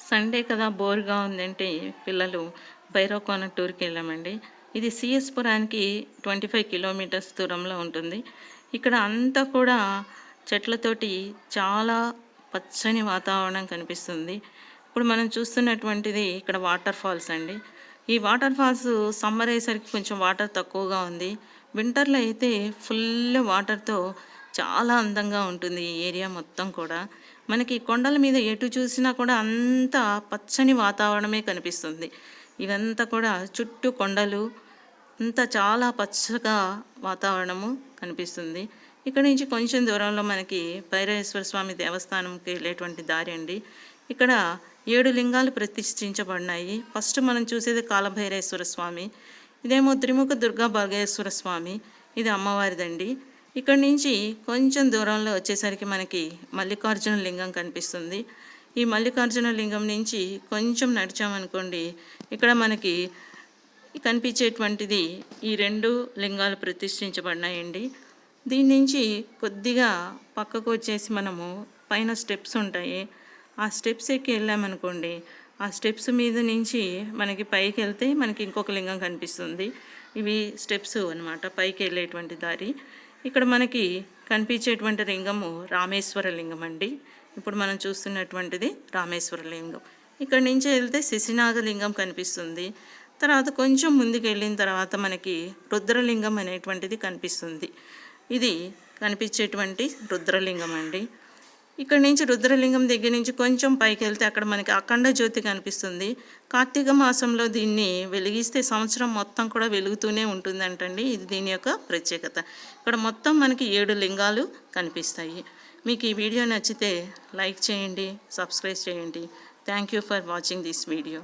Sunday కదా బోర్‌గా ఉందంటే పిల్లలు భైరవకోన టూర్‌కి వెళ్ళామండి. ఇది సీఎస్‌పురానికి 25 కిలోమీటర్స్ దూరంలో ఉంటుంది. ఇక్కడ అంతా కూడా చెట్లతోటి చాలా పచ్చని వాతావరణం కనిపిస్తుంది. ఇప్పుడు మనం చూస్తున్నటువంటిది ఇక్కడ వాటర్ ఫాల్స్ అండి. ఈ వాటర్ ఫాల్స్ సమ్మర్ అయ్యేసరికి కొంచెం వాటర్ తక్కువగా ఉంది. వింటర్‌లో అయితే ఫుల్ వాటర్‌తో చాలా అందంగా ఉంటుంది ఈ ఏరియా మొత్తం కూడా. మనకి కొండల మీద ఎటు చూసినా కూడా అంతా పచ్చని వాతావరణమే కనిపిస్తుంది. ఇవంతా కూడా చుట్టూ కొండలు, అంతా చాలా పచ్చగా వాతావరణము కనిపిస్తుంది. ఇక్కడ నుంచి కొంచెం దూరంలో మనకి భైరవేశ్వర స్వామి దేవస్థానంకి వెళ్ళేటువంటి దారి అండి. ఇక్కడ 7 లింగాలు ప్రతిష్ఠించబడినాయి. ఫస్ట్ మనం చూసేది కాలభైరేశ్వర స్వామి, ఇదేమో త్రిముఖ దుర్గా భగేశ్వర స్వామి, ఇది అమ్మవారిదండి. ఇక్కడ నుంచి కొంచెం దూరంలో వచ్చేసరికి మనకి మల్లికార్జున లింగం కనిపిస్తుంది. ఈ మల్లికార్జున లింగం నుంచి కొంచెం నడిచామనుకోండి, ఇక్కడ మనకి కనిపించేటువంటిది ఈ 2 లింగాలు ప్రతిష్ఠించబడినాయండి. దీని నుంచి కొద్దిగా పక్కకు వచ్చేసి మనము పైన స్టెప్స్ ఉంటాయి. ఆ స్టెప్స్ ఎక్కి వెళ్ళామనుకోండి, ఆ స్టెప్స్ మీద నుంచి మనకి పైకి వెళ్తే మనకి ఇంకొక లింగం కనిపిస్తుంది. ఇవి స్టెప్స్ అన్నమాట, పైకి వెళ్ళేటువంటి దారి. ఇక్కడ మనకి కనిపించేటువంటి లింగము రామేశ్వర లింగం అండి. ఇప్పుడు మనం చూస్తున్నటువంటిది రామేశ్వర లింగం. ఇక్కడ నుంచి వెళ్తే శశినాగ లింగం కనిపిస్తుంది. తర్వాత కొంచెం ముందుకు వెళ్ళిన తర్వాత మనకి రుద్రలింగం అనేటువంటిది కనిపిస్తుంది. ఇది కనిపించేటువంటి రుద్రలింగం అండి. ఇక్కడ నుంచి రుద్రలింగం దగ్గర నుంచి కొంచెం పైకి వెళ్తే అక్కడ మనకి అఖండ జ్యోతి కనిపిస్తుంది. కార్తీక మాసంలో దీన్ని వెలిగిస్తే సంవత్సరం మొత్తం కూడా వెలుగుతూనే ఉంటుందంటండి. ఇది దీని యొక్క ప్రత్యేకత. ఇక్కడ మొత్తం మనకి 7 లింగాలు కనిపిస్తాయి. మీకు ఈ వీడియో నచ్చితే లైక్ చేయండి, సబ్స్క్రైబ్ చేయండి. Thank you for watching this video.